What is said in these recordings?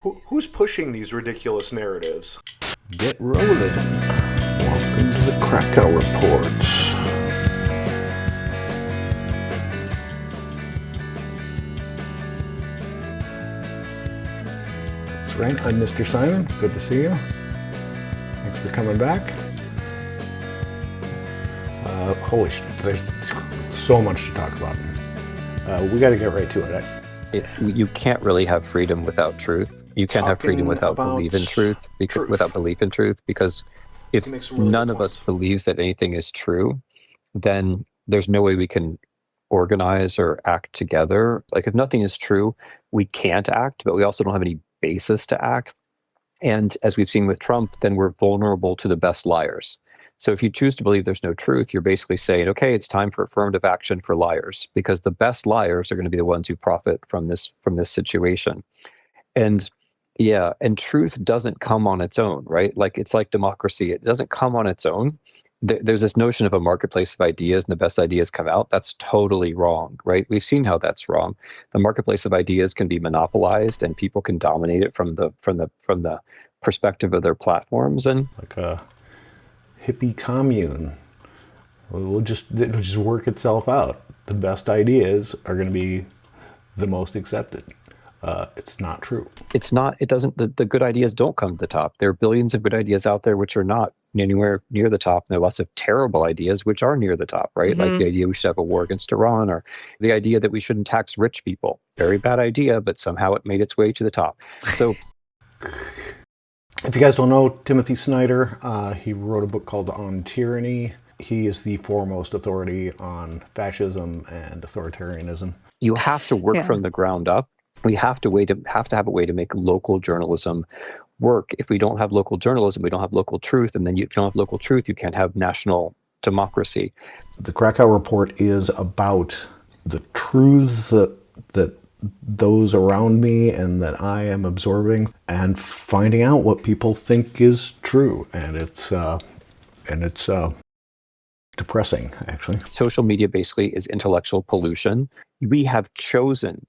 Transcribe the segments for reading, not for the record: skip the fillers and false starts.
Who's pushing these ridiculous narratives? Get rolling. Welcome to the Krakow Reports. That's right, I'm Mr. Simon. Good to see you. Thanks for coming back. Holy shit, there's so much to talk about. We got to get right to it. You can't really have freedom without truth. You can't have freedom without belief in truth, without belief in truth, because if none of us believes that anything is true, then there's no way we can organize or act together. Like if nothing is true, we can't act, but we also don't have any basis to act. And as we've seen with Trump, then we're vulnerable to the best liars. So if you choose to believe there's no truth, you're basically saying, okay, it's time for affirmative action for liars, because the best liars are going to be the ones who profit from this situation. And yeah, and truth doesn't come on its own, right? Like it's like democracy. It doesn't come on its own. There's this notion of a marketplace of ideas and the best ideas come out. That's totally wrong, right? We've seen how that's wrong. The marketplace of ideas can be monopolized and people can dominate it from the perspective of their platforms. And like a hippie commune. It'll just work itself out. The best ideas are going to be the most accepted. It's not true. It's not. It doesn't. The good ideas don't come to the top. There are billions of good ideas out there which are not anywhere near the top. And there are lots of terrible ideas which are near the top, right? Mm-hmm. Like the idea we should have a war against Iran, or the idea that we shouldn't tax rich people. Very bad idea, but somehow it made its way to the top. So, if you guys don't know Timothy Snyder, he wrote a book called On Tyranny. He is the foremost authority on fascism and authoritarianism. You have to work from the ground up. We have to have a way to make local journalism work. If we don't have local journalism, we don't have local truth, and then if you don't have local truth, you can't have national democracy. The Krakow Report is about the truths that those around me and that I am absorbing, and finding out what people think is true, and it's depressing, actually. Social media basically is intellectual pollution. We have chosen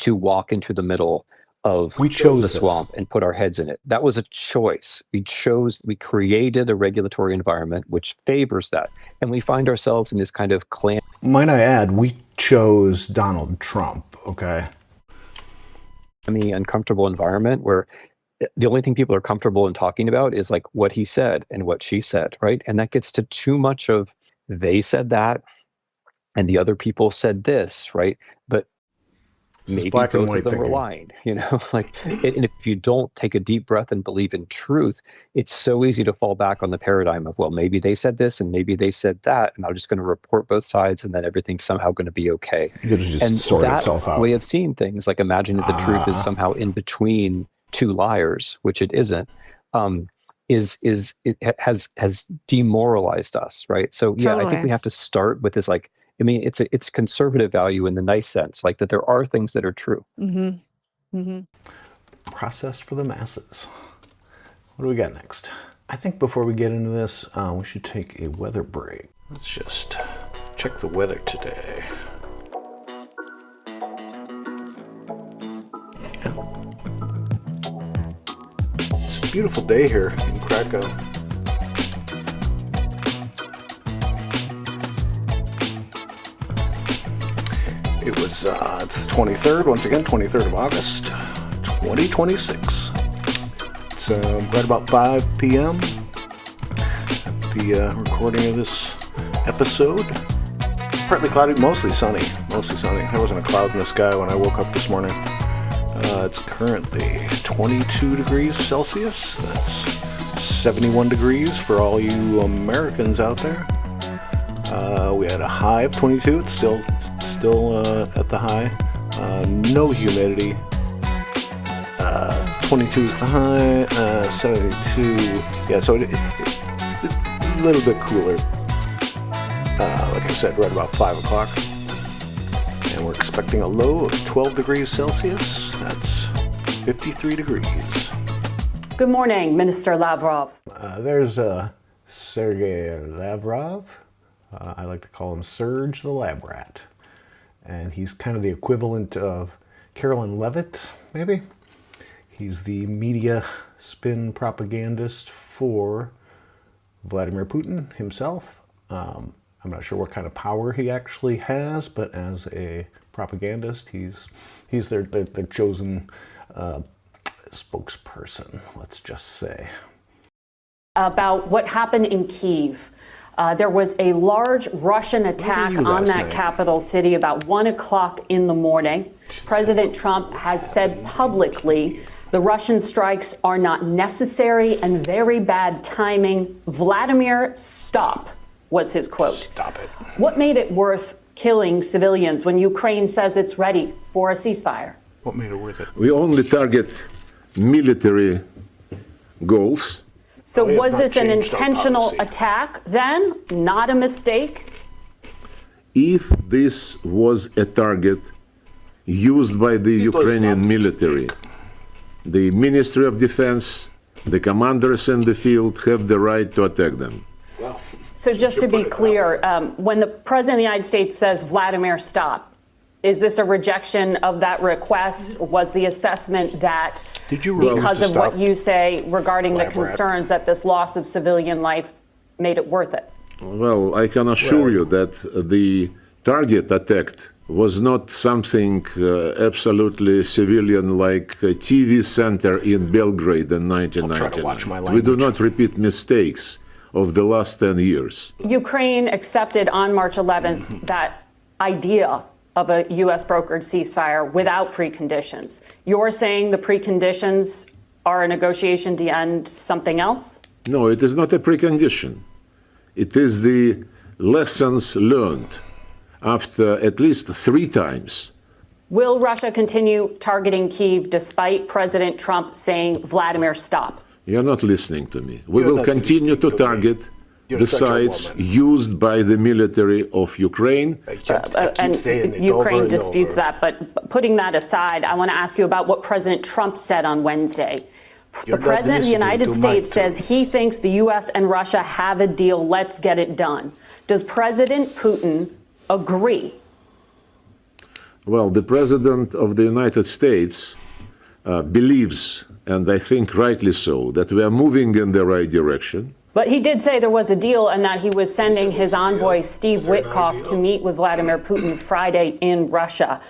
to walk into the middle of the swamp and put our heads in it. That was a choice. We created a regulatory environment which favors that. And we find ourselves in this kind of clan. Might I add, we chose Donald Trump, okay? Uncomfortable environment where the only thing people are comfortable in talking about is like what he said and what she said, right? And that gets to too much of they said that and the other people said this, right? But maybe both of them were lying, and if you don't take a deep breath and believe in truth, it's so easy to fall back on the paradigm of, well, maybe they said this and maybe they said that, and I'm just going to report both sides and then everything's somehow going to be okay. And that way of seeing things, like imagining that the truth is somehow in between two liars, which it isn't, it has demoralized us, right? So yeah, totally. I think we have to start with this, like, it's conservative value in the nice sense, like that there are things that are true. Mm-hmm. Mm-hmm. Process for the masses. What do we got next? I think before we get into this, we should take a weather break. Let's just check the weather today. It's a beautiful day here in Krakow. It was it's the 23rd, once again, 23rd of August, 2026. It's right about 5 p.m. at the recording of this episode. Partly cloudy, mostly sunny. There wasn't a cloud in the sky when I woke up this morning. It's currently 22 degrees Celsius. That's 71 degrees for all you Americans out there. We had a high of 22. It's still at the high. No humidity. 22 is the high. 72. Yeah, so a little bit cooler. Like I said, right about 5 o'clock. And we're expecting a low of 12 degrees Celsius. That's 53 degrees. Good morning, Minister Lavrov. There's Sergey Lavrov. I like to call him Serge the Lab Rat. And he's kind of the equivalent of Carolyn Levitt, maybe. He's the media spin propagandist for Vladimir Putin himself. I'm not sure what kind of power he actually has, but as a propagandist, he's their chosen spokesperson, let's just say. About what happened in Kyiv. There was a large Russian attack on that capital city about 1 o'clock in the morning. President Trump has said publicly the Russian strikes are not necessary and very bad timing. Vladimir, stop, was his quote. Stop it. What made it worth killing civilians when Ukraine says it's ready for a ceasefire? What made it worth it? We only target military goals. So was this an intentional attack then, not a mistake? If this was a target used by the Ukrainian military, the Ministry of Defense, the commanders in the field have the right to attack them. Well, So just to be clear, when the President of the United States says, Vladimir, stop, is this a rejection of that request? Was the assessment that because of what you say regarding the concerns that this loss of civilian life made it worth it? Well, I can assure you that the target attacked was not something absolutely civilian like a TV center in Belgrade in 1999. We do not repeat mistakes of the last 10 years. Ukraine accepted on March 11th that idea of a U.S. brokered ceasefire without preconditions. You're saying the preconditions are a negotiation to end something else? No, it is not a precondition. It is the lessons learned after at least 3 times. Will Russia continue targeting Kyiv despite President Trump saying, Vladimir, stop? You're not listening to me. We will continue to target the sites used by the military of Ukraine. And Ukraine disputes that. But putting that aside, I want to ask you about what President Trump said on Wednesday. The President of the United States says he thinks the U.S. and Russia have a deal. Let's get it done. Does President Putin agree? Well, the President of the United States believes, and I think rightly so, that we are moving in the right direction. But he did say there was a deal and that he was sending his envoy, Steve Witkoff, to meet with Vladimir Putin Friday in Russia.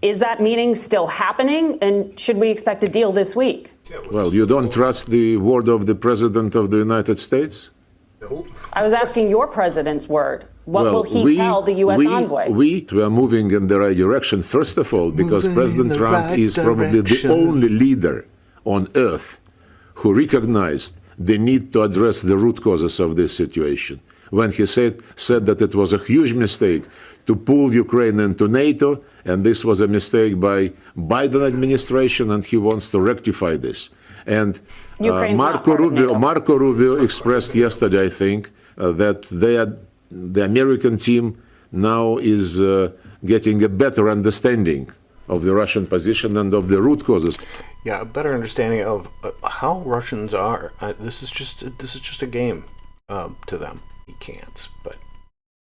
Is that meeting still happening? And should we expect a deal this week? Well, you don't trust the word of the President of the United States? I was asking your president's word. What will he tell the U.S. envoy? We are moving in the right direction, first of all, because President Trump is probably the only leader on earth who recognized the need to address the root causes of this situation. When he said that it was a huge mistake to pull Ukraine into NATO, and this was a mistake by Biden administration, and he wants to rectify this. And Marco Rubio expressed yesterday, I think, that the American team now is getting a better understanding of the Russian position and of the root causes. Yeah, a better understanding of how Russians are. This is just a game to them. He can't, but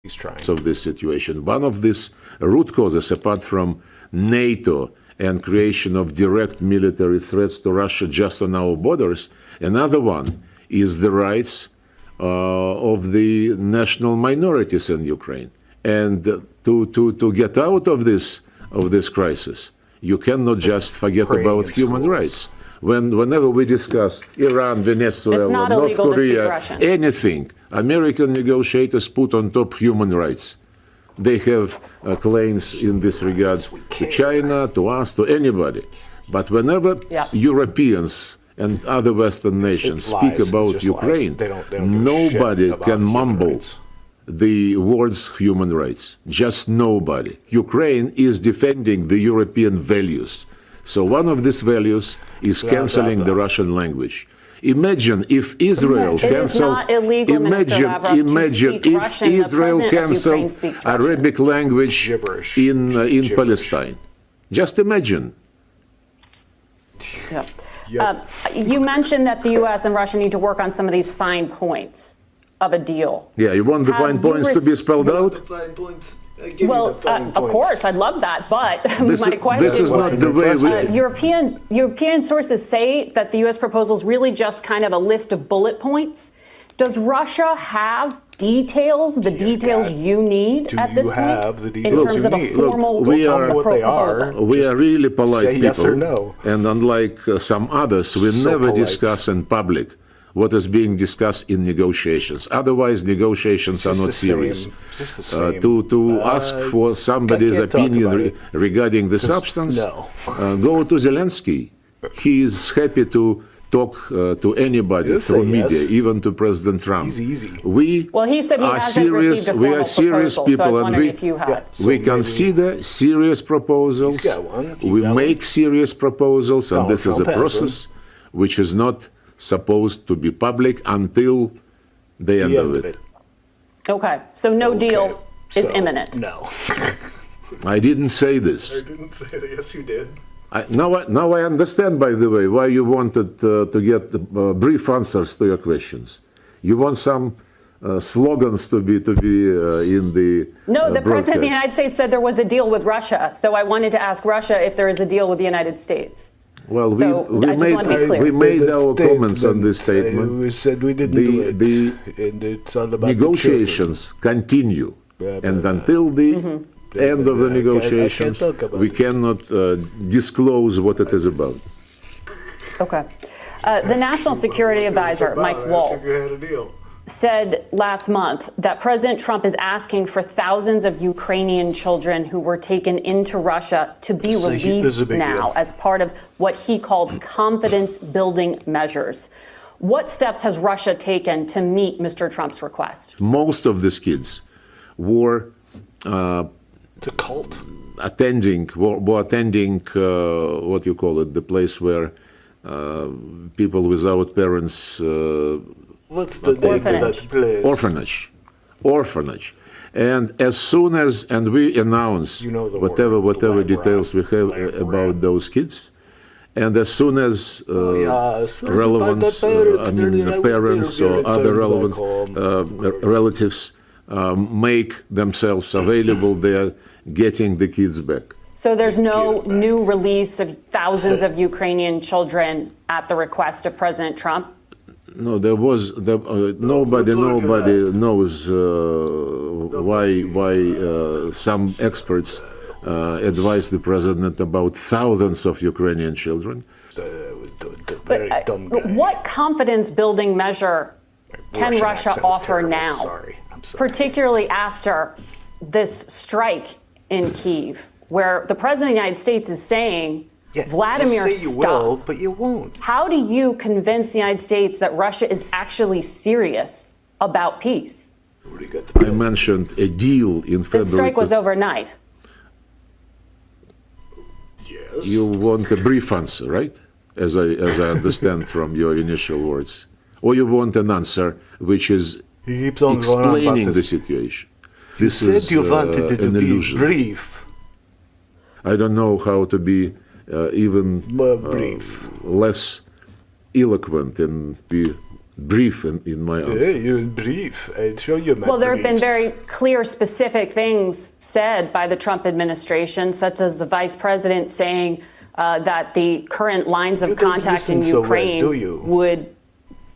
he's trying. Of this situation, one of these root causes, apart from NATO and creation of direct military threats to Russia just on our borders, another one is the rights of the national minorities in Ukraine. And to get out of this crisis, you cannot just forget about human rights. Whenever we discuss Iran, Venezuela, North Korea, anything, American negotiators put on top human rights. They have claims in this regard to China, to us, to anybody. But whenever Europeans and other Western nations speak about Ukraine, nobody can mumble the words human rights. Just nobody. Ukraine is defending the European values. So one of these values is canceling the Russian language. Imagine if Israel canceled. Imagine if Israel canceled Arabic language in Palestine. Just imagine. You mentioned that the U.S. and Russia need to work on some of these fine points of a deal. Yeah, you want the fine points to be spelled out? The fine points. Well, of course, I'd love that, but my question this is was, not the way European sources say that the U.S. proposal is really just kind of a list of bullet points. Does Russia have details, the details you need at this point, in terms of a formal proposal? We are really polite Say people, yes or no. And unlike some others, we never discuss in public what is being discussed in negotiations. Otherwise, negotiations are not serious. Just the same. To ask for somebody's opinion regarding the substance, go to Zelensky. He is happy to talk to anybody through media, even to President Trump. Easy. We he said he are hasn't serious. received a We formal are serious proposal, people, so I was and wondering if you had. we consider serious proposals. He's got one. We make serious proposals, and Donald this is Trump a has process which is not supposed to be public until the end of it. Okay, so no deal is imminent. No. I didn't say this. I didn't say that. Yes, you did. Now I understand, by the way, why you wanted to get brief answers to your questions. You want some slogans to be in the No, the broadcast. President of the United States said there was a deal with Russia, so I wanted to ask Russia if there is a deal with the United States. Well, So, I just want to be clear. we made our comments on this statement. We said we didn't do it. And it's all about Negotiations continue, and until the end of the negotiations, we cannot disclose what it is about. Okay. The National Security Advisor, Mike Waltz, said last month that President Trump is asking for thousands of Ukrainian children who were taken into Russia to be released now as part of what he called confidence-building measures. What steps has Russia taken to meet Mr. Trump's request? Most of these kids were it's a cult. attending what you call it, the place where people without parents. What's the name of that place? Orphanage. And as soon as we announce whatever details we have about those kids, and as soon as relevant parents or other relevant relatives make themselves available, they're getting the kids back. So there's no new release of thousands of Ukrainian children at the request of President Trump? No, there was nobody knows why some experts advised the president about thousands of Ukrainian children. What confidence-building measure can Russia offer now, particularly after this strike in Kyiv, where the president of the United States is saying, Vladimir, you stop. will, but you won't. How do you convince the United States that Russia is actually serious about peace? I mentioned a deal in February. The strike was overnight. Yes. You want a brief answer, right? As I understand from your initial words. Or you want an answer which is explaining the situation. You said you wanted it to be brief. I don't know how to be even less eloquent and be brief in my answer. Yeah, you're brief. I'd show you my Well, there have been briefs. very clear, specific things said by the Trump administration, such as the vice president saying that the current lines of contact in Ukraine would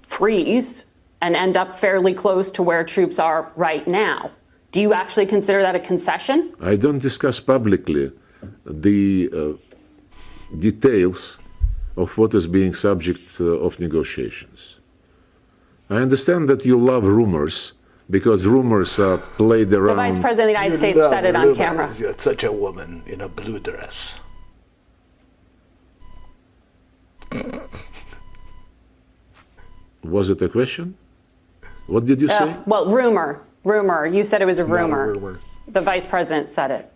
freeze and end up fairly close to where troops are right now. Do you actually consider that a concession? I don't discuss publicly the details of what is being subject of negotiations. I understand that you love rumors because rumors are played around. The Vice President of the United States said it on camera. You're such a woman in a blue dress. Was it a question? What did you say? Well, rumor. You said it was a rumor. Not a rumor. The Vice President said it.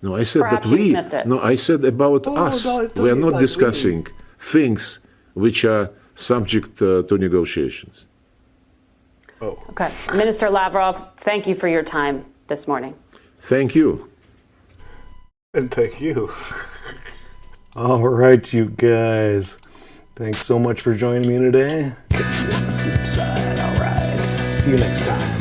No, I said Perhaps that we. you missed it. No, I said about us. No, We are not discussing things which are subject to negotiations. Oh. Okay. Minister Lavrov, thank you for your time this morning. Thank you. And thank you. All right, you guys. Thanks so much for joining me today. Catch you on the flip side. All right. See you next time.